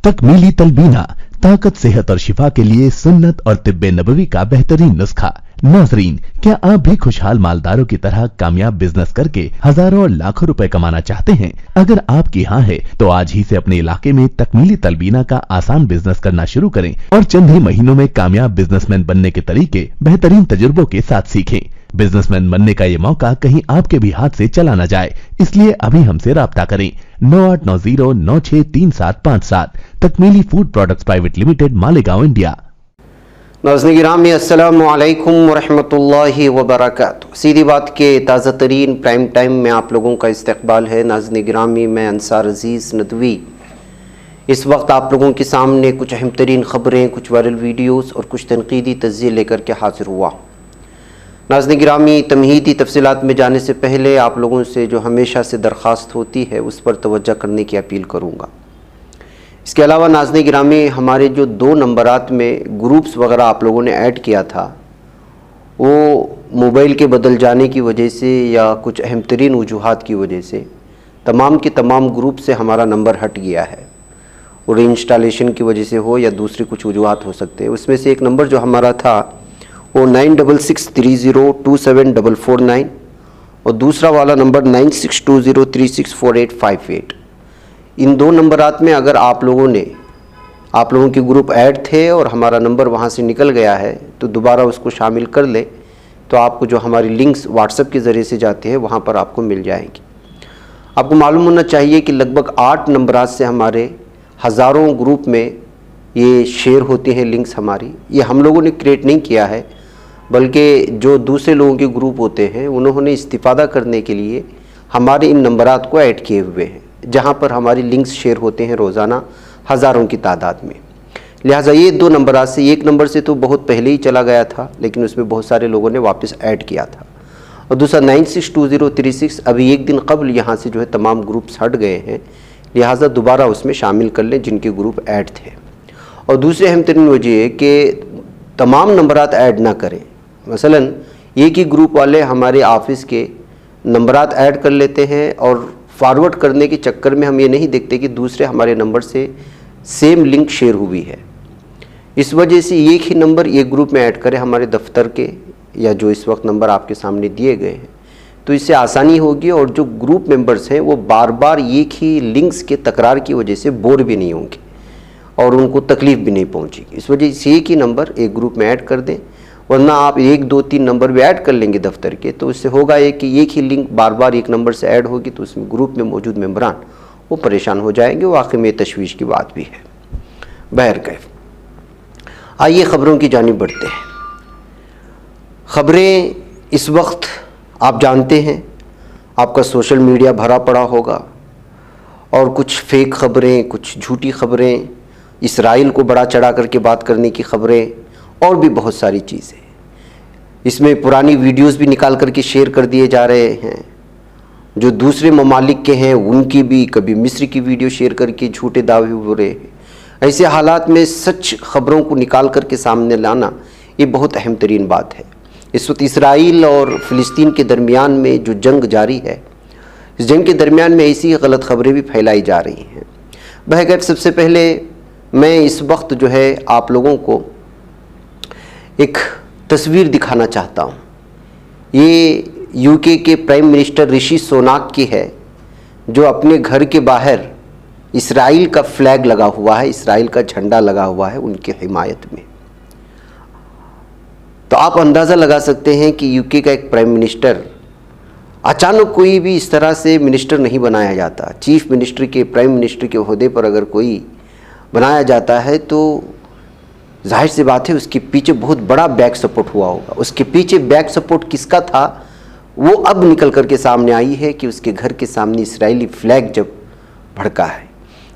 तकमीली तलबीना, ताकत, सेहत और शिफा के लिए सुन्नत और तिब्बे नबवी का बेहतरीन नुस्खा। नाजरीन, क्या आप भी खुशहाल मालदारों की तरह कामयाब बिजनेस करके हजारों और लाखों रुपए कमाना चाहते हैं? अगर आपकी हाँ है तो आज ही से अपने इलाके में तकमीली तलबीना का आसान बिजनेस करना शुरू करें और चंद ही महीनों में कामयाब बिजनेसमैन बनने के तरीके बेहतरीन तजुर्बों के साथ सीखें। बिजनेसमैन बनने का ये मौका कहीं आपके भी हाथ से चला न जाए, इसलिए अभी हमसे राब्ता करें 9890963757। Takmeeli food products private limited, Malegaon, India. नाज़रीन गिरामी, अस्सलामु अलैकुम वरहमतुल्लाहि वबरकातुहू। सीधी बात के ताज़ा तरीन प्राइम टाइम में आप लोगों का इस्तकबाल है। नाज़रीन गिरामी, मैं अंसार अजीज़ नदवी इस वक्त आप लोगों के सामने कुछ अहम तरीन ख़बरें, कुछ वायरल वीडियोज़ और कुछ तनकीदी तज़्ज़िये लेकर के हाजिर हुआ। नाज़रीन गिरामी, तमहीदी तफसीलात में जाने से पहले आप लोगों से जो हमेशा से दरख्वास्त होती है उस पर तवज्जो करने की अपील करूँगा। इसके अलावा नाज़रीन गिरामी, हमारे जो 2 नंबरात में ग्रुप्स वगैरह आप लोगों ने ऐड किया था, वो मोबाइल के बदल जाने की वजह से या कुछ अहम तरीन वजूहात की वजह से तमाम के तमाम ग्रुप से हमारा नंबर हट गया है। और इंस्टॉलेशन की वजह से हो या दूसरी कुछ वजूहात हो सकते हैं। उसमें से एक नंबर जो हमारा था वो 9663027449 और दूसरा वाला नंबर 9620364858। इन 2 नंबरात में अगर आप लोगों के ग्रुप ऐड थे और हमारा नंबर वहाँ से निकल गया है तो दोबारा उसको शामिल कर ले, तो आपको जो हमारी लिंक्स व्हाट्सएप के ज़रिए से जाते हैं वहाँ पर आपको मिल जाएंगी। आपको मालूम होना चाहिए कि लगभग 8 नंबरात से हमारे हज़ारों ग्रुप में ये शेयर होती हैं लिंक्स हमारी। ये हम लोगों ने क्रिएट नहीं किया है, बल्कि जो दूसरे लोगों के ग्रुप होते हैं उन्होंने इस्तिफ़ादा करने के लिए हमारे इन नंबरात को ऐड किए हुए हैं, जहाँ पर हमारी लिंक्स शेयर होते हैं रोज़ाना हज़ारों की तादाद में। लिहाजा ये 2 नंबरात से, एक नंबर से तो बहुत पहले ही चला गया था लेकिन उसमें बहुत सारे लोगों ने वापस ऐड किया था, और दूसरा 962036 अभी एक दिन कबल यहाँ से जो है तमाम ग्रुप्स हट गए हैं। लिहाजा दोबारा उसमें शामिल कर लें जिनके ग्रुप ऐड थे। और दूसरी अहम तरीन वजह है कि तमाम नंबरात ऐड ना करें। मसलन एक ही ग्रुप वाले हमारे ऑफिस के नंबरात ऐड कर लेते हैं और फॉरवर्ड करने के चक्कर में हम ये नहीं देखते कि दूसरे हमारे नंबर से सेम लिंक शेयर हुई है। इस वजह से एक ही नंबर एक ग्रुप में ऐड करें हमारे दफ्तर के, या जो इस वक्त नंबर आपके सामने दिए गए हैं, तो इससे आसानी होगी और जो ग्रुप मेंबर्स हैं वो बार बार एक ही लिंक्स के तकरार की वजह से बोर भी नहीं होंगे और उनको तकलीफ़ भी नहीं पहुंचेगी। इस वजह से एक ही नंबर एक ग्रुप में ऐड कर दें, वरना आप 1, 2, 3 नंबर भी ऐड कर लेंगे दफ्तर के, तो इससे होगा ये कि एक ही लिंक बार बार एक नंबर से ऐड होगी तो उसमें ग्रुप में मौजूद मेंबरान वो परेशान हो जाएंगे। वाकई में तशवीश की बात भी है। बहरकैफ, आइए ख़बरों की जानिब बढ़ते हैं। ख़बरें इस वक्त आप जानते हैं आपका सोशल मीडिया भरा पड़ा होगा और कुछ फेक ख़बरें, कुछ झूठी ख़बरें, इसराइल को बड़ा चढ़ा करके बात करने की ख़बरें और भी बहुत सारी चीज़ें। इसमें पुरानी वीडियोस भी निकाल करके शेयर कर दिए जा रहे हैं। जो दूसरे ममालिक के हैं उनकी भी, कभी मिस्र की वीडियो शेयर करके झूठे दावे हो रहे हैं। ऐसे हालात में सच ख़बरों को निकाल करके सामने लाना ये बहुत अहम तरीन बात है। इस वक्त इसराइल और फ़िलिस्तीन के दरमियान में जो जंग जारी है, इस जंग के दरमियान में ऐसी गलत ख़बरें भी फैलाई जा रही हैं। बहरकैफ, सबसे पहले मैं इस वक्त जो है आप लोगों को एक तस्वीर दिखाना चाहता हूँ। ये यूके के प्राइम मिनिस्टर ऋषि सुनाक की है, जो अपने घर के बाहर इसराइल का फ्लैग लगा हुआ है, इसराइल का झंडा लगा हुआ है उनकी हिमायत में। तो आप अंदाज़ा लगा सकते हैं कि यूके का एक प्राइम मिनिस्टर, अचानक कोई भी इस तरह से मिनिस्टर नहीं बनाया जाता। चीफ मिनिस्टर के, प्राइम मिनिस्टर के ओहदे पर अगर कोई बनाया जाता है तो जाहिर सी बात है उसके पीछे बहुत बड़ा बैक सपोर्ट हुआ होगा। उसके पीछे बैक सपोर्ट किसका था वो अब निकल करके सामने आई है कि उसके घर के सामने इसराइली फ्लैग जब भड़का है।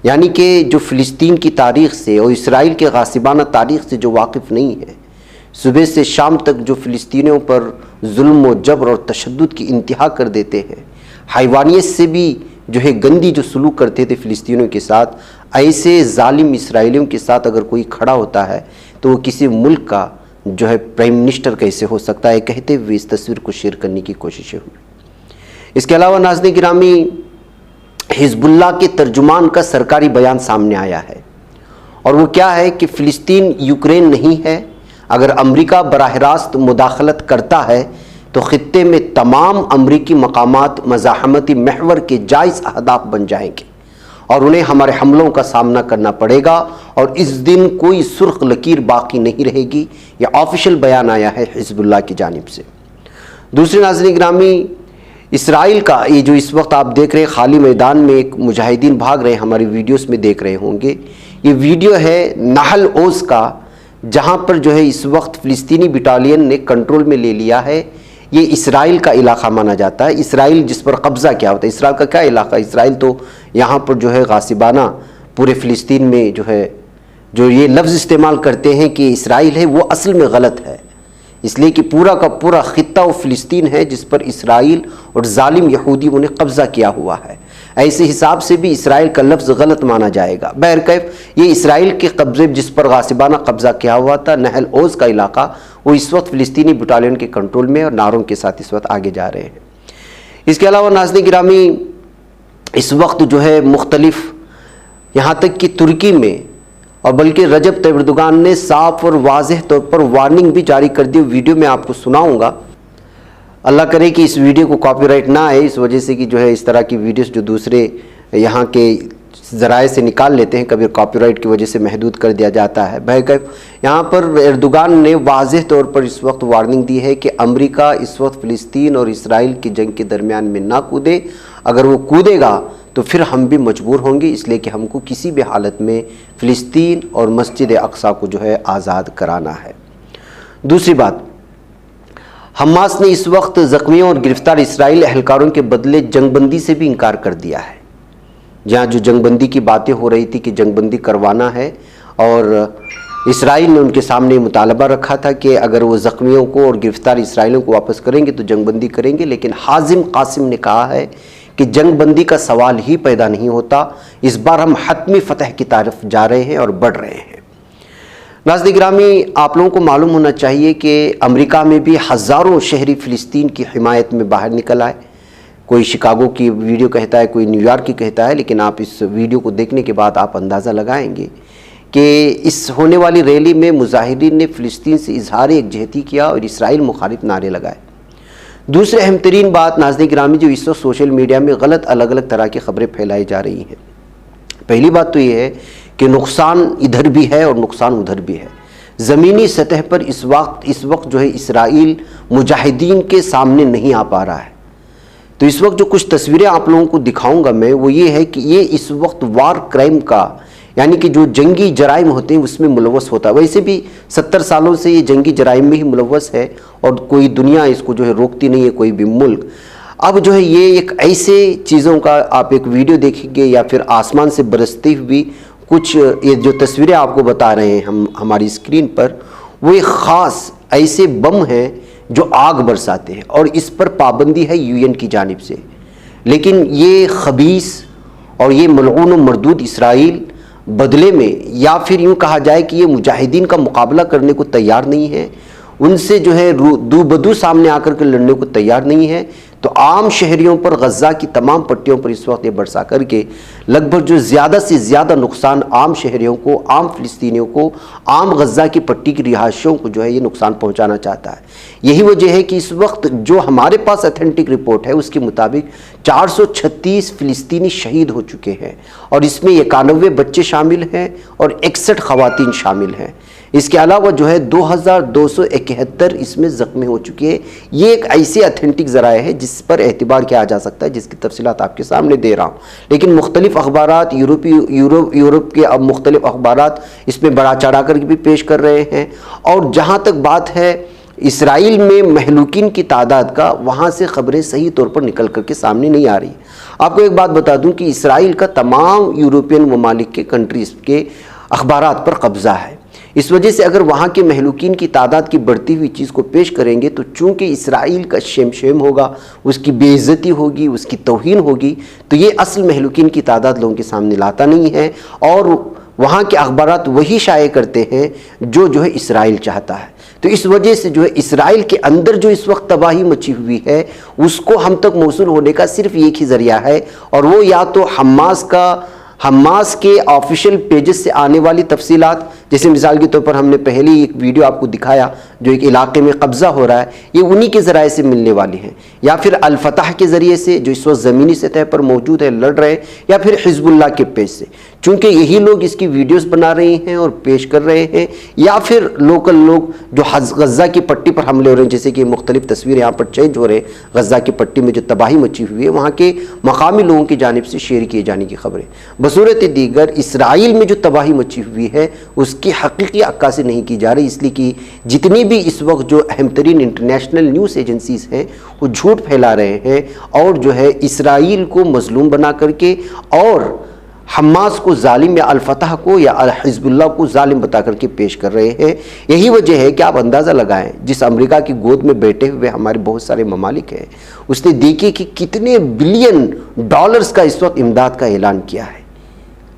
यानी कि जो फ़िलिस्तीन की तारीख़ से और इसराइल के गासिबाना तारीख़ से जो वाकिफ़ नहीं है, सुबह से शाम तक जो फ़िलिस्तीनियों पर जुल्म व जबर और तशद्दुद की इंतहा कर देते हैं, हैवानियत से भी जो है गंदी जो सलूक करते थे फ़िलिस्तीनियों के साथ, ऐसे जालिम इसराइलियों के साथ अगर कोई खड़ा होता है तो वो किसी मुल्क का जो है प्राइम मिनिस्टर कैसे हो सकता है, कहते हुए इस तस्वीर को शेयर करने की कोशिशें हुई। इसके अलावा नाज़रीन गिरामी, हिज़्बुल्लाह के तर्जुमान का सरकारी बयान सामने आया है और वो क्या है कि फ़िलिस्तीन यूक्रेन नहीं है। अगर अमेरिका बराह रास्त मुदाखलत करता है तो ख़ित्ते में तमाम अमरीकी मकामात मज़ाहमती महवर के जायज़ अहदाफ बन जाएंगे और उन्हें हमारे हमलों का सामना करना पड़ेगा और इस दिन कोई सुर्ख लकीर बाकी नहीं रहेगी। यह ऑफिशियल बयान आया है हिज़्बुल्लाह की जानिब से। दूसरे नाज़रीन गिरामी, इसराइल का ये जो इस वक्त आप देख रहे हैं खाली मैदान में एक मुजाहिदीन भाग रहे हैं, हमारी वीडियोस में देख रहे होंगे। ये वीडियो है नाहल ओज का, जहाँ पर जो है इस वक्त फ़िलिस्तीनी बटालियन ने कंट्रोल में ले लिया है। ये इसराइल का इलाका माना जाता है। इसराइल जिस पर कब्ज़ा क्या होता है, इसराइल का क्या इलाका, इसराइल तो यहाँ पर जो है गासिबाना पूरे फ़िलिस्तीन में जो है जो ये लफ्ज़ इस्तेमाल करते हैं कि इसराइल है, वो असल में गलत है। इसलिए कि पूरा का पूरा ख़ित्ता वो फ़िलिस्तीन है जिस पर इसराइल और जालिम यहूदियों ने कब्ज़ा किया हुआ है। ऐसे हिसाब से भी इसराइल का लफ्ज़ गलत माना जाएगा। बहरकैफ ये इसराइल के कब्ज़े जिस पर गासिबाना कब्ज़ा किया हुआ था, नहल ओज का इलाका, वो इस वक्त फ़िलिस्तीनी बटालियन के कंट्रोल में और नारों के साथ इस वक्त आगे जा रहे हैं। इसके अलावा नाज़रीन गिरामी, इस वक्त जो है मुख्तलिफ यहाँ तक कि तुर्की में और बल्कि रजब तैयब एर्दोगान ने साफ और वाज़ेह तौर पर वार्निंग भी जारी कर दी। वीडियो में आपको सुनाऊंगा। अल्लाह करे कि इस वीडियो को कॉपीराइट ना आए, इस वजह से कि जो है इस तरह की वीडियोस जो दूसरे यहाँ के ज़राए से निकाल लेते हैं, कभी कॉपीराइट की वजह से महदूद कर दिया जाता है। बहरकैफ यहाँ पर एर्दोगान ने वाज़ेह तौर पर इस वक्त वार्निंग दी है कि अमेरिका इस वक्त फ़िलिस्तीन और इसराइल की जंग के दरमियान में ना कूदे। अगर वो कूदेगा तो फिर हम भी मजबूर होंगे, इसलिए कि हमको किसी भी हालत में फ़िलिस्तीन और मस्जिद अक्सा को जो है आज़ाद कराना है। दूसरी बात, हमास ने इस वक्त ज़ख्मियों और गिरफ्तार इसराइली अहलकारों के बदले जंगबंदी से भी इनकार कर दिया है। जहाँ जो जंगबंदी की बातें हो रही थी कि जंगबंदी करवाना है, और इसराइल ने उनके सामने मुतालबा रखा था कि अगर वो ज़ख्मियों को और गिरफ्तार इसराइलियों को वापस करेंगे तो जंगबंदी करेंगे, लेकिन हाजिम कासिम ने कहा है कि जंगबंदी का सवाल ही पैदा नहीं होता। इस बार हम हतमी फतह की तरफ जा रहे हैं और बढ़ रहे हैं। नाज़रीन गिरामी, आप लोगों को मालूम होना चाहिए कि अमेरिका में भी हज़ारों शहरी फ़िलिस्तीन की हिमायत में बाहर निकल आए। कोई शिकागो की वीडियो कहता है, कोई न्यूयॉर्क की कहता है, लेकिन आप इस वीडियो को देखने के बाद आप अंदाज़ा लगाएंगे कि इस होने वाली रैली में मुजाहिदीन ने फ़िलिस्तीन से इजहार एकजहती किया और इसराइल मुखालिफ नारे लगाए। दूसरी अहम तरीन बात नाज़रीन गिरामी, जो इस वक्त सोशल मीडिया में गलत अलग अलग तरह की खबरें फैलाई जा रही हैं। पहली बात तो ये है कि नुकसान इधर भी है और नुकसान उधर भी है। ज़मीनी सतह पर इस वक्त जो है इसराइल मुजाहिदीन के सामने नहीं आ पा रहा है। तो इस वक्त जो कुछ तस्वीरें आप लोगों को दिखाऊंगा मैं, वो ये है कि ये इस वक्त वार क्राइम का, यानी कि जो जंगी जराइम होते हैं उसमें मुलव्वस होता है। वैसे भी 70 सालों से ये जंगी जराइम में ही मुलव्वस है और कोई दुनिया इसको जो है रोकती नहीं है, कोई भी मुल्क। अब जो है ये एक ऐसे चीज़ों का आप एक वीडियो देखेंगे या फिर आसमान से बरसती हुई कुछ ये जो तस्वीरें आपको बता रहे हैं हम हमारी स्क्रीन पर, वो एक ख़ास ऐसे बम हैं जो आग बरसाते हैं और इस पर पाबंदी है यूएन की जानिब से। लेकिन ये खबीस और ये मलऊन व मरदूद इसराइल बदले में, या फिर यूँ कहा जाए कि ये मुजाहिदीन का मुकाबला करने को तैयार नहीं है, उनसे जो है दूबदू सामने आकर के लड़ने को तैयार नहीं है। तो आम शहरियों पर, गज़ा की तमाम पट्टियों पर इस वक्त ये बरसा करके लगभग जो ज़्यादा से ज़्यादा नुकसान आम शहरियों को, आम फ़िलिस्तीनियों को, आम गज़ा की पट्टी की रिहायशियों को जो है ये नुकसान पहुंचाना चाहता है। यही वजह है कि इस वक्त जो हमारे पास अथेंटिक रिपोर्ट है उसके मुताबिक 436 फ़िलिस्तीनी शहीद हो चुके हैं और इसमें 91 बच्चे शामिल हैं और 61 ख़वातीन शामिल हैं। इसके अलावा जो है 2271 इसमें ज़ख्मी हो चुके हैं। ये एक ऐसी अथेंटिक ज़राए है जिस पर एतबार किया जा सकता है, जिसकी तफसीलात आपके सामने दे रहा हूँ। लेकिन मुख्तलिफ अखबारात, यूरोप के अब मुख्तलिफ अखबारात इसमें बढ़ा चढ़ा कर भी पेश कर रहे हैं। और जहाँ तक बात है इसराइल में महलूकिन की तादाद का, वहाँ से ख़बरें सही तौर पर निकल कर के सामने नहीं आ रही। आपको एक बात बता दूँ कि इसराइल का तमाम यूरोपियन ममालिक के कंट्रीज़ के अखबारात पर कब्ज़ा है। इस वजह से अगर वहाँ के महलूकिन की तादाद की बढ़ती हुई चीज़ को पेश करेंगे तो चूँकि इसराइल का शेम होगा, उसकी बेइज्जती होगी, उसकी तौहीन होगी, तो ये असल महलूकिन की तादाद लोगों के सामने लाता नहीं है और वहाँ के अखबारात वही शाये करते हैं जो है इसराइल चाहता है। तो इस वजह से जो है इसराइल के अंदर जो इस वक्त तबाही मची हुई है उसको हम तक मौसूल होने का सिर्फ एक ही ज़रिया है और वो या तो हमास के ऑफिशियल पेजेस से आने वाली तफसीलात, जैसे मिसाल के तौर पर हमने पहले ही एक वीडियो आपको दिखाया जो एक इलाके में कब्ज़ा हो रहा है, ये उन्हीं के ज़राए से मिलने वाली हैं, या फिर अल फतह के ज़रिए से जो इस वक्त ज़मीनी सतह पर मौजूद है, लड़ रहे हैं, या फिर हिजबुल्लाह के पेज से, चूँकि यही लोग इसकी वीडियोस बना रहे हैं और पेश कर रहे हैं, या फिर लोकल लोग जो गज़ा की पट्टी पर हमले हो रहे हैं, जैसे कि मुख्तलिफ तस्वीरें यहाँ पर चेंज हो रहे हैं, गज़ा की पट्टी में जो तबाही मची हुई है वहाँ के मकामी लोगों की जानिब से शेयर किए जाने की खबरें। बसूरत दीगर इसराइल में जो तबाही मची हुई है उसकी हकीकी अक्कासी नहीं की जा रही, इसलिए कि जितनी भी इस वक्त जो अहम तरीन इंटरनेशनल न्यूज़ एजेंसीज़ हैं वो झूठ फैला रहे हैं और जो है इसराइल को मजलूम बना करके और हमास को जालिम या अल फतह को या अल हिजबुल्लाह को जालिम बता करके पेश कर रहे हैं। यही वजह है कि आप अंदाज़ा लगाएं, जिस अमेरिका की गोद में बैठे हुए हमारे बहुत सारे ममालिक हैं, उसने देखिए कि कितने बिलियन डॉलर्स का इस वक्त इमदाद का ऐलान किया है।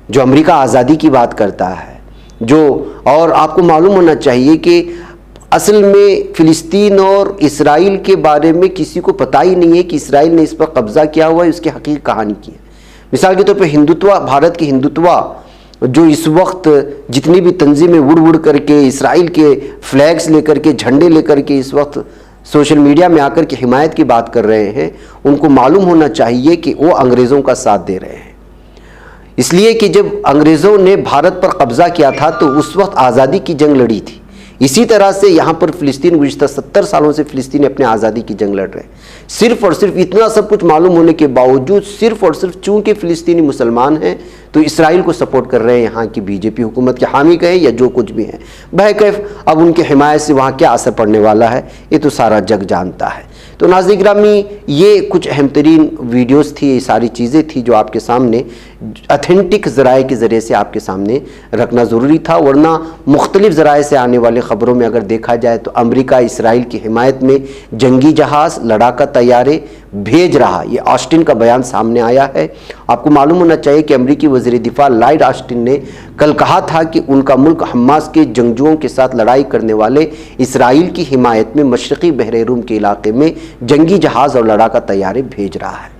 जो अमेरिका आज़ादी की बात करता है, जो, और आपको मालूम होना चाहिए कि असल में फ़िलिस्तीन और इसराइल के बारे में किसी को पता ही नहीं है कि इसराइल ने इस पर कब्ज़ा किया हुआ है, उसकी हकीकी कहानी की है। मिसाल के तौर पर हिंदुत्व, भारत की हिंदुत्व जो इस वक्त जितनी भी तंजीमें उड़ उड़ करके इसराइल के फ्लैग्स लेकर के, झंडे लेकर के इस वक्त सोशल मीडिया में आकर के हिमायत की बात कर रहे हैं, उनको मालूम होना चाहिए कि वो अंग्रेज़ों का साथ दे रहे हैं। इसलिए कि जब अंग्रेज़ों ने भारत पर कब्ज़ा किया था तो उस वक्त आज़ादी की जंग लड़ी थी। इसी तरह से यहाँ पर फ़िलिस्तीन गुज़िश्ता 70 सालों से फ़िलिस्तीन अपने आज़ादी की जंग लड़ रहे हैं। सिर्फ़ और सिर्फ इतना सब कुछ मालूम होने के बावजूद, सिर्फ़ और सिर्फ चूँकि फ़िलिस्तीनी मुसलमान हैं तो इसराइल को सपोर्ट कर रहे हैं, यहाँ की बीजेपी हुकूमत के हामी कहें या जो कुछ भी है। बहरकैफ अब उनकी हिमायत से वहाँ क्या असर पड़ने वाला है ये तो सारा जग जानता है। तो नाज़रीन गिरामी, ये कुछ अहम तरीन वीडियोज़ थी, ये सारी चीज़ें थी जो आपके सामने अथेंटिक ज़राए के ज़रिए से आपके सामने रखना ज़रूरी था, वरना मुख्तलिफ़ ज़राए से आने वाले ख़बरों में अगर देखा जाए तो अमेरिका इसराइल की हिमायत में जंगी जहाज़, लड़ाका तैयारे भेज रहा, ये ऑस्टिन का बयान सामने आया है। आपको मालूम होना चाहिए कि अमेरिकी वज़ीर दिफा लॉयड ऑस्टिन ने कल कहा था कि उनका मुल्क हमास के जंगजुओं के साथ लड़ाई करने वाले इसराइल की हिमायत में मशरक़ी बहर रूम के इलाके में जंगी जहाज़ और लड़ाका तैयारे भेज रहा है।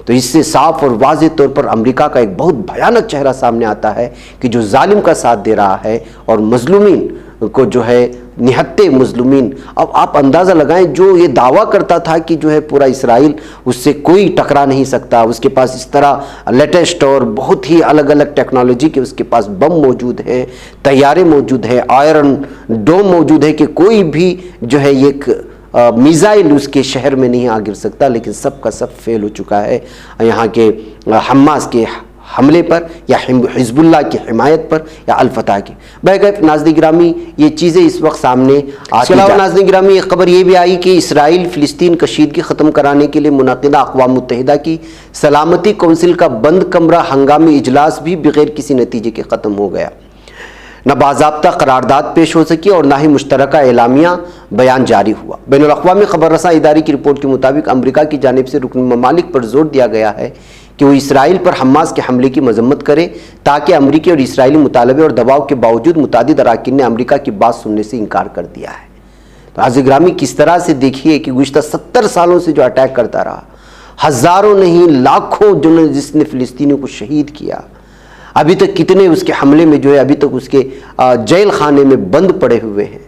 तो इससे साफ और वाज़ेह तौर पर अमेरिका का एक बहुत भयानक चेहरा सामने आता है कि जो जालिम का साथ दे रहा है और मजलूमीन को जो है निहत्ते मजलूमीन। अब आप अंदाज़ा लगाएं, जो ये दावा करता था कि जो है पूरा इसराइल उससे कोई टकरा नहीं सकता, उसके पास इस तरह लेटेस्ट और बहुत ही अलग अलग टेक्नोलॉजी के उसके पास बम मौजूद है, तैयारे मौजूद है, आयरन डोम मौजूद है कि कोई भी जो है एक मिसाइल उसके शहर में नहीं आ गिर सकता, लेकिन सब का सब फेल हो चुका है यहाँ के हमास के हमले पर या हिजबुल्लाह की हिमायत पर या अल फतह की। बहरकैफ नाज़रीन गिरामी, ये चीज़ें इस वक्त सामने आती हैं। नाज़रीन गिरामी, एक खबर ये भी आई कि इसराइल फ़िलिस्तीन कशीदगी ख़त्म कराने के लिए मुनक़िदा अक़वाम मुत्तहिदा की सलामती कौंसिल का बंद कमरा हंगामी इजलास भी बग़ैर किसी नतीजे के ख़त्म हो गया। न बाज़ाब्ता करारदाद पेश हो सकी और ना ही मुश्तरका एलामिया बयान जारी हुआ। बैनुल अक़वामी ख़बर रसा इदारे की रिपोर्ट के मुताबिक अमेरिका की जानिब से रुकन ममालिक पर जोर दिया गया है कि वो इसराइल पर हमास के हमले की मजम्मत करे, ताकि अमरीकी और इसराइली मुतालबे और दबाव के बावजूद मुतादिद अराकीन ने अमरीका की बात सुनने से इनकार कर दिया है। तो आज ग्रामी किस तरह से देखिए कि गुज़िश्ता 70 सालों से जो अटैक करता रहा, हज़ारों नहीं लाखों जो जिसने फ़िलिस्तीनियों को शहीद किया, अभी तक कितने उसके हमले में जो है अभी तक उसके जेल खाने में बंद पड़े हुए हैं।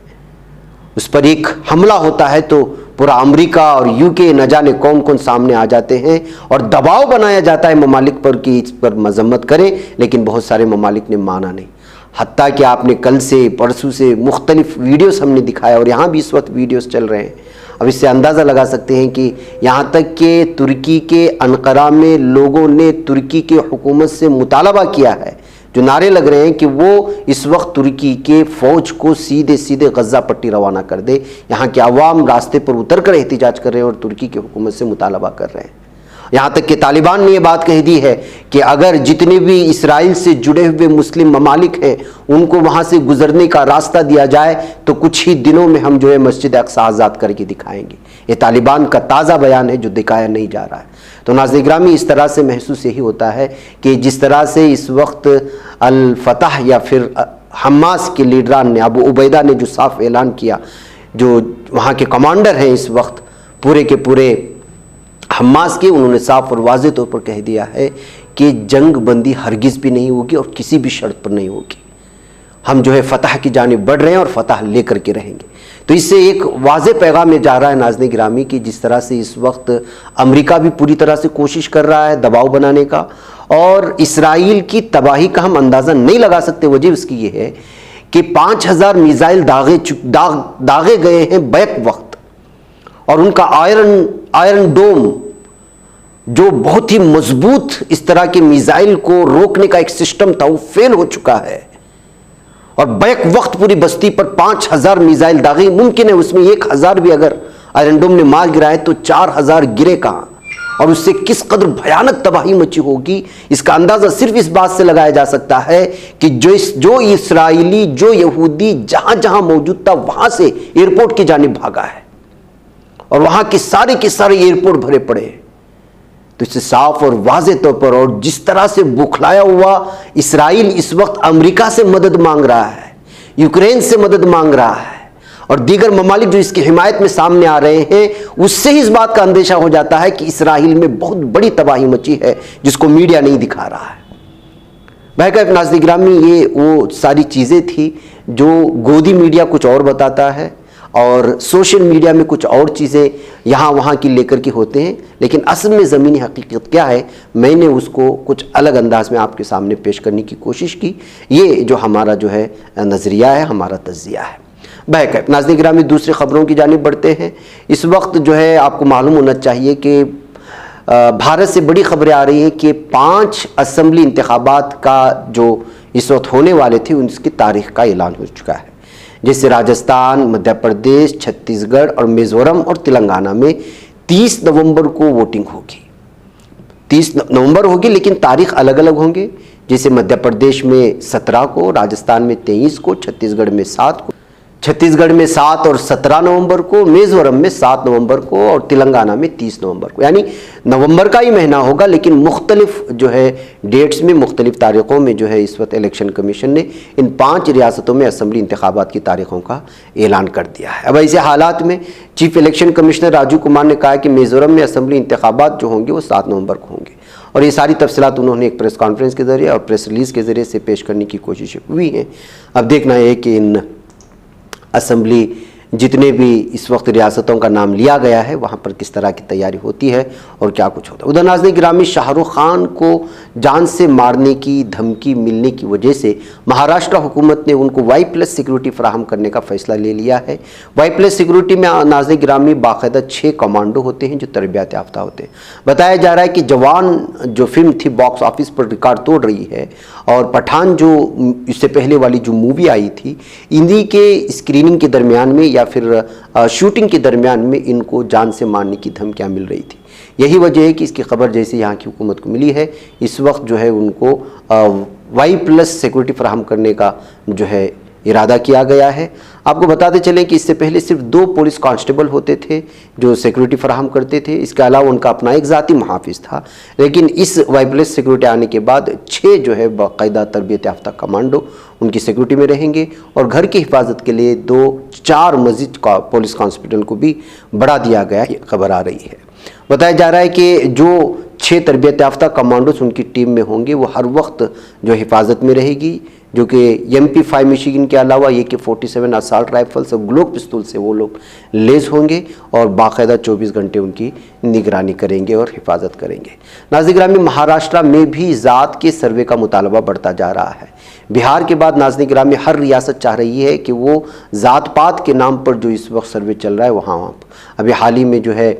उस पर एक हमला होता है तो पूरा अमेरिका और यूके न जाने कौन कौन सामने आ जाते हैं और दबाव बनाया जाता है ममालिक पर कि इस पर मजम्मत करें, लेकिन बहुत सारे ममालिक ने माना नहीं। हत्ता कि आपने कल से परसों से मुख्तलिफ वीडियोस हमने दिखाया और यहाँ भी इस वक्त वीडियोस चल रहे हैं। अब इससे अंदाज़ा लगा सकते हैं कि यहाँ तक कि तुर्की के अनकरा में लोगों ने तुर्की के हुकूमत से मुतालबा किया है, जो नारे लग रहे हैं कि वो इस वक्त तुर्की के फ़ौज को सीधे सीधे गज़ा पट्टी रवाना कर दे। यहाँ के अवाम रास्ते पर उतर कर एहतिजाज कर रहे हैं और तुर्की की हुकूमत से मुतालबा कर रहे हैं। यहाँ तक कि तालिबान ने यह बात कह दी है कि अगर जितने भी इसराइल से जुड़े हुए मुस्लिम ममालिक हैं उनको वहाँ से गुजरने का रास्ता दिया जाए तो कुछ ही दिनों में हम जो है मस्जिद अक्सा आज़ाद करके दिखाएंगे। ये तालिबान का ताज़ा बयान है जो दिखाया नहीं जा रहा है। तो नाज़रीन गिरामी, इस तरह से महसूस यही होता है कि जिस तरह से इस वक्त अल फतह या फिर हमास के लीडरान ने, अबू उबैदा ने जो साफ ऐलान किया, जो वहाँ के कमांडर हैं इस वक्त पूरे के पूरे हमास के, उन्होंने साफ और वाज़ेह तौर पर कह दिया है कि जंग बंदी हरगिज़ भी नहीं होगी और किसी भी शर्त पर नहीं होगी। हम जो है फतह की जानिब बढ़ रहे हैं और फतह लेकर के रहेंगे। तो इससे एक वाज़ेह पैगाम जा रहा है नाज़रीन गिरामी कि जिस तरह से इस वक्त अमेरिका भी पूरी तरह से कोशिश कर रहा है दबाव बनाने का, और इसराइल की तबाही का हम अंदाज़ा नहीं लगा सकते। वजह उसकी ये है कि 5000 मिसाइल दागे गए हैं बैक वक्त, और उनका आयरन डोम जो बहुत ही मजबूत इस तरह के मिसाइल को रोकने का एक सिस्टम था वो फेल हो चुका है, और बैक वक्त पूरी बस्ती पर 5000 मिसाइल दागी। मुमकिन है उसमें 1000 भी अगर आयरन डोम ने मार गिराए तो 4000 गिरे कहां, और उससे किस कदर भयानक तबाही मची होगी इसका अंदाजा सिर्फ इस बात से लगाया जा सकता है कि जो इसराइली, जो यहूदी जहां जहां मौजूद था वहां से एयरपोर्ट की जानिब भागा है, और वहां के सारे एयरपोर्ट भरे पड़े हैं। तो इससे साफ और वाज़ेह तौर पर, और जिस तरह से बुखलाया हुआ इसराइल इस वक्त अमेरिका से मदद मांग रहा है, यूक्रेन से मदद मांग रहा है, और दीगर ममालिक जो इसकी हिमायत में सामने आ रहे हैं, उससे ही इस बात का अंदेशा हो जाता है कि इसराइल में बहुत बड़ी तबाही मची है जिसको मीडिया नहीं दिखा रहा है। भाई नाज़रीन गिरामी, ये वो सारी चीज़ें थी जो गोदी मीडिया कुछ और बताता है और सोशल मीडिया में कुछ और चीज़ें यहाँ वहाँ की लेकर के होते हैं, लेकिन असल में ज़मीनी हकीकत क्या है मैंने उसको कुछ अलग अंदाज में आपके सामने पेश करने की कोशिश की। ये जो हमारा जो है नज़रिया है, हमारा तज्जिया है। बहरकैफ नाज़रीन गिरामी, दूसरी खबरों की जानिब बढ़ते हैं। इस वक्त जो है आपको मालूम होना चाहिए कि भारत से बड़ी खबरें आ रही हैं कि 5 असम्बली इंतखाबात का जो इस वक्त होने वाले थे उनकी तारीख का ऐलान हो चुका है, जैसे राजस्थान, मध्य प्रदेश, छत्तीसगढ़ और मिज़ोरम और तेलंगाना में 30 नवंबर को वोटिंग होगी। 30 नवंबर होगी, लेकिन तारीख अलग अलग होंगे। जैसे मध्य प्रदेश में 17 को, राजस्थान में 23 को, छत्तीसगढ़ में 7 को, छत्तीसगढ़ में 7 और 17 नवंबर को, मिज़ोरम में 7 नवंबर को और तेलंगाना में 30 नवंबर को। यानी नवंबर का ही महीना होगा, लेकिन मुख्तलिफ जो है डेट्स में, मुख्तलिफ तारीख़ों में जो है इस वक्त इलेक्शन कमीशन ने इन 5 रियासतों में असम्बली इंतखाबात की तारीख़ों का ऐलान कर दिया है। अब ऐसे हालात में chief election commissioner Rajiv Kumar ने कहा कि मिज़ोरम में असम्बली इंतखाबात जो होंगे वो 7 नवंबर को होंगे, और ये सारी तफसीलात उन्होंने एक प्रेस कॉन्फ्रेंस के ज़रिए और प्रेस रिलीज़ के ज़रिए से पेश करने की कोशिश हुई है। अब देखना है कि इन असम्बली जितने भी इस वक्त रियासतों का नाम लिया गया है वहाँ पर किस तरह की तैयारी होती है और क्या कुछ होता है। उधर नाज़रीन गिरामी, शाहरुख खान को जान से मारने की धमकी मिलने की वजह से महाराष्ट्र हुकूमत ने उनको Y+ सिक्योरिटी फराहम करने का फ़ैसला ले लिया है। Y+ सिक्योरिटी में नाज़रीन गिरामी बाकायदा 6 कमांडो होते हैं जो तरबियत याफ्ता होते हैं। बताया जा रहा है कि जवान जो फिल्म थी बॉक्स ऑफिस पर रिकॉर्ड तोड़ रही है, और पठान जो इससे पहले वाली जो मूवी आई थी, इन्हीं के स्क्रीनिंग के दरमियान में या फिर शूटिंग के दरमियान में इनको जान से मारने की धमकियाँ मिल रही थी। यही वजह है कि इसकी खबर जैसे यहाँ की हुकूमत को मिली है, इस वक्त जो है उनको Y+ सिक्योरिटी फराहम करने का जो है इरादा किया गया है। आपको बताते चलें कि इससे पहले सिर्फ 2 पुलिस कांस्टेबल होते थे जो सिक्योरिटी फराहम करते थे, इसके अलावा उनका अपना एक ज़ाती मुहाफिज था। लेकिन इस Y+ सिक्योरिटी आने के बाद 6 जो है बाकायदा तरबियत याफ्ता कमांडो उनकी सिक्योरिटी में रहेंगे, और घर की हिफाजत के लिए 2-4 मज़ीद पुलिस कांस्टेबल को भी बढ़ा दिया गया, ये खबर आ रही है। बताया जा रहा है कि जो 6 तरबियत याफ्ता कमांडोस उनकी टीम में होंगे वो हर वक्त जो हिफाजत में रहेगी, जो कि MP5 मिशिगन के अलावा AK-47 असॉल्ट राइफल्स और ग्लोक पिस्तौल से वो लोग लेस होंगे और बाकायदा 24 घंटे उनकी निगरानी करेंगे और हिफाजत करेंगे। नाज़रीन गिरामी, महाराष्ट्र में भी ज़ात के सर्वे का मुतालबा बढ़ता जा रहा है। बिहार के बाद नाज़रीन गिरामी हर रियासत चाह रही है कि वो ज़ात पात के नाम पर जो इस वक्त सर्वे चल रहा है वहाँ अभी हाल ही में जो है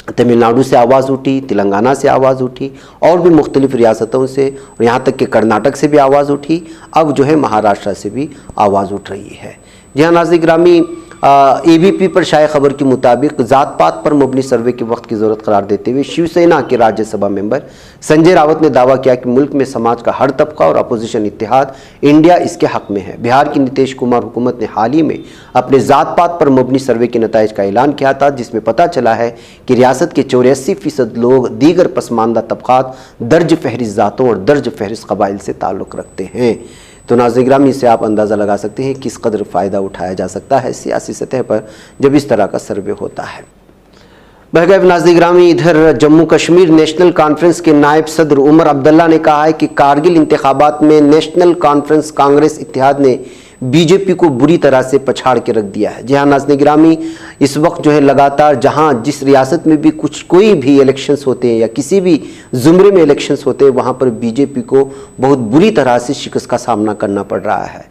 तमिलनाडु से आवाज़ उठी, तेलंगाना से आवाज़ उठी, और भी मुख्तलिफ रियासतों से, और यहाँ तक कि कर्नाटक से भी आवाज़ उठी। अब जो है महाराष्ट्र से भी आवाज़ उठ रही है। जी हाँ नाज़रीन गिरामी, ABP पर शाये खबर के मुताबिक ज़ात पात पर मबनी सर्वे के वक्त की ज़रूरत करार देते हुए शिवसेना के राज्यसभा मेंबर संजय रावत ने दावा किया कि मुल्क में समाज का हर तबका और अपोजिशन इत्तेहाद इंडिया इसके हक़ में है। बिहार की नीतीश कुमार हुकूमत ने हाल ही में अपने ज़ात पात पर मबनी सर्वे के नताइज का ऐलान किया था, जिसमें पता चला है कि रियासत के 84% लोग दीगर पसमानदा तबक़ात, दर्ज फहरिस्त ज़ातों और दर्ज फहरिस्त कबाइल से ताल्लुक़ रखते हैं। तो नाज़रीन गिरामी, इससे आप अंदाज़ा लगा सकते हैं किस कदर फ़ायदा उठाया जा सकता है सियासी सतह पर जब इस तरह का सर्वे होता है। बहगैब नाज़रीन गिरामी, इधर जम्मू कश्मीर नेशनल कॉन्फ्रेंस के नायब सदर उमर अब्दुल्ला ने कहा है कि कारगिल इंतखाबात में नेशनल कॉन्फ्रेंस कांग्रेस इत्तेहाद ने बीजेपी को बुरी तरह से पछाड़ के रख दिया है। जी हाँ नाज़रीन गिरामी, इस वक्त जो है लगातार जहाँ जिस रियासत में भी कोई भी इलेक्शंस होते हैं या किसी भी ज़ुमरे में इलेक्शंस होते हैं, वहाँ पर बीजेपी को बहुत बुरी तरह से शिकस्त का सामना करना पड़ रहा है।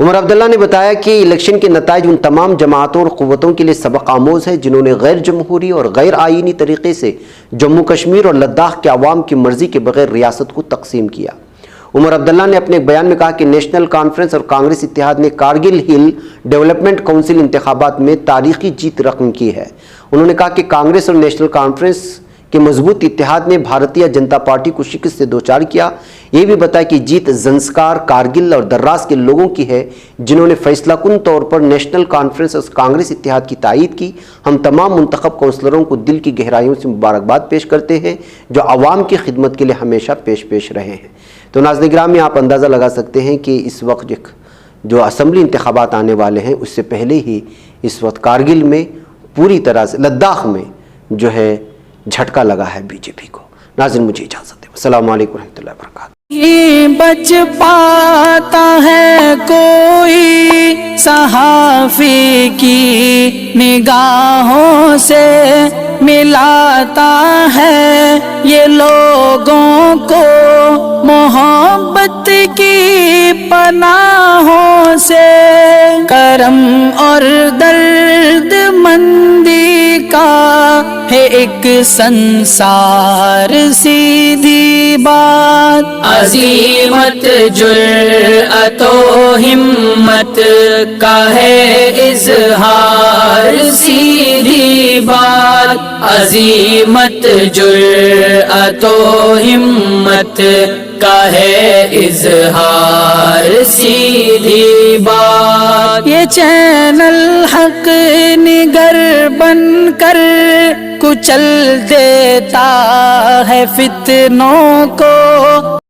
उमर अब्दुल्ला ने बताया कि इलेक्शन के नताइज उन तमाम जमातों और क़ुव्वतों के लिए सबक आमोज़ है जिन्होंने गैर जमहूरी और गैर आईनी तरीक़े से जम्मू कश्मीर और लद्दाख के अवाम की मर्ज़ी के बगैर रियासत को तकसीम किया। उमर अब्दुल्ला ने अपने एक बयान में कहा कि नेशनल कॉन्फ्रेंस और कांग्रेस इत्तेहाद ने कारगिल हिल डेवलपमेंट काउंसिल इंतखाबात में तारीखी जीत रकम की है। उन्होंने कहा कि कांग्रेस और नेशनल कॉन्फ्रेंस के मजबूत इत्तेहाद ने भारतीय जनता पार्टी को शिकस्त से दो चार किया। ये भी बताया कि जीत ज़ंस्कार, कारगिल और दर्रास के लोगों की है जिन्होंने फैसलाकुन तौर पर नेशनल कॉन्फ्रेंस और कांग्रेस इत्तेहाद की तायीद की। हम तमाम मुंतखब काउंसलरों को दिल की गहराइयों से मुबारकबाद पेश करते हैं जो आवाम की खिदमत के लिए हमेशा पेश रहे हैं। तो नाज़रीन गिरामी, आप अंदाज़ा लगा सकते हैं कि इस वक्त जो असम्बली इंतखाबात आने वाले हैं उससे पहले ही इस वक्त कारगिल में पूरी तरह से लद्दाख में जो है झटका लगा है बीजेपी को। नाज़रीन मुझे इजाज़त दें। अस्सलाम वालेकुम रहमतुल्लाहि व बरकातहू। ये बच पाता है कोई सहाफ़ी की निगाहों से, मिलाता है ये लोगों को मोहब्बत की पनाहों से। करम और दर्द मंदी का है एक संसार सीधी बात। अज़ीमत जुर्अतो हिम्मत का है इज़हार सीधी बात। अज़ीमत जुर्अतो हिम्मत का है इज़हार सीधी बात। ये चैनल हक निगर बनकर कुचल देता है फितनों को।